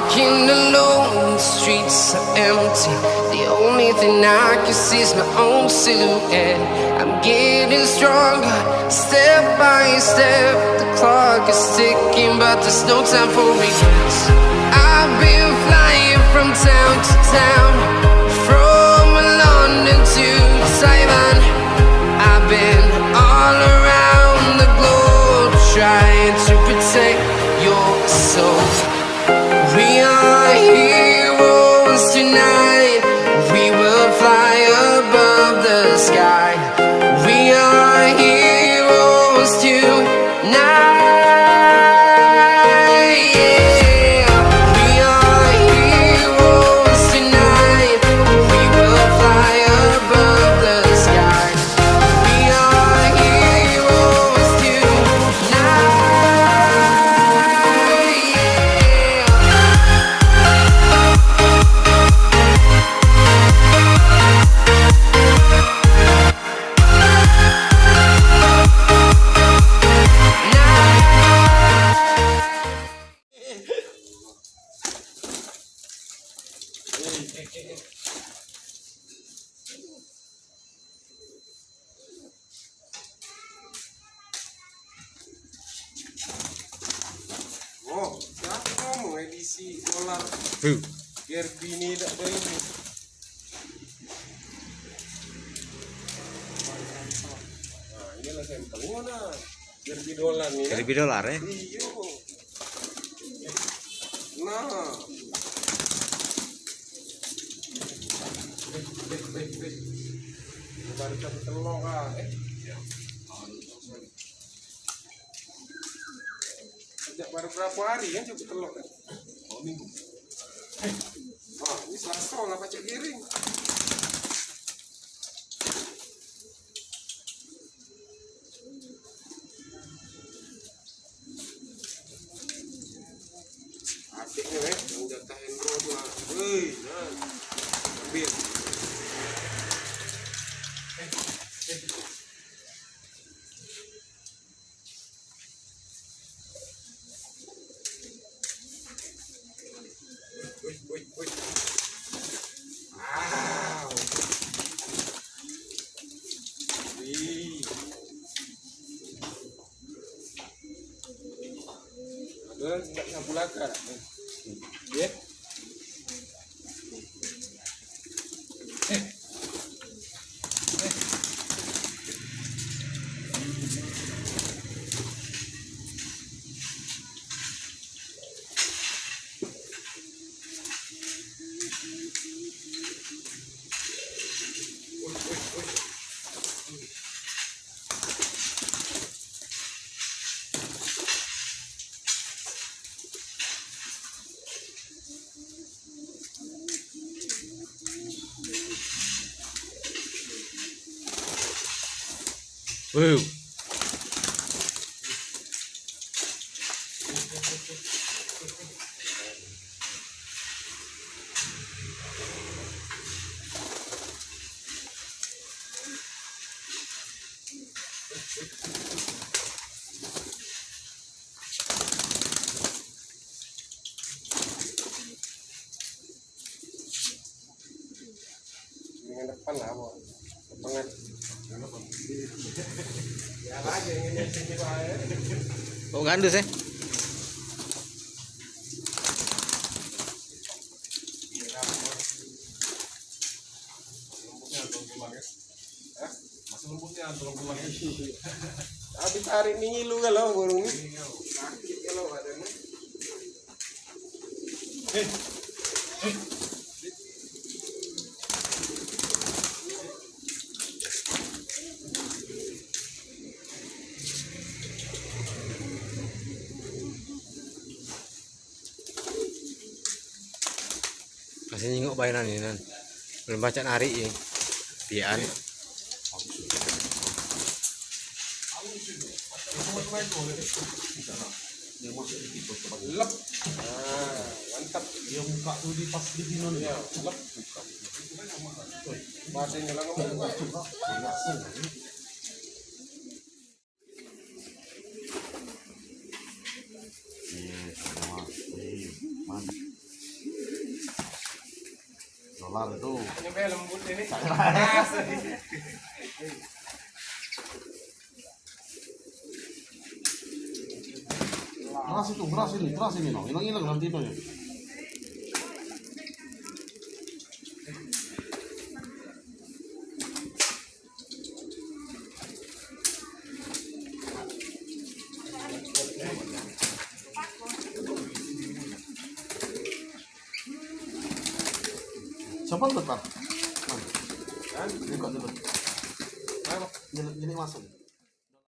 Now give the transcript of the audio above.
Walking alone, the streets are empty. The only thing I can see is my own silhouette. I'm getting stronger, step by step. The clock is ticking, but there's no time for regrets. I've been flying from town to town, from London to Taiwan. I've been all around the globe, trying to protect your soul. We are heroes tonight. We will fly above the sky. We are heroes tonight. Yeah. We are heroes tonight. We will fly above the sky. We are heroes tonight. Oh, siapa ngomong edisi dolar Derby ini tidak boleh ini. Nah, inilah sampelnya nah. Derby dolar nih. Derby dolar ya? Iya. Nah. Baru satu telur ah. Sejak baru berapa hari kan coba telur kan? Oh, minggu. Ini Selasa lah pacak giring. Adiknya yang jatahin roda. Woi, nah. Ambil. Wait. Wow. Wih. Ada enggak sapu laka. Ya. Wow. Yang depan lah, mau potongan. Ya lagi ini sini Pak. Oh, gandus ya? Masih lembutnya belum lagi. Habis tarik nih ngilu kalau burung ini. Sakit kalau badannya. Masih nyingok bayaran ini nan. Belum baca nari ya. Bian. Lep. Nah, mantap. Dia buka tuh di pas di binon Ya, lep. Badannya lah ngomong. Dolar itu. Nyampe lembut ini. Keras ini, no. Hilang nanti itu ya. Siapa letak? Ini kok dulu. Jadi masuk.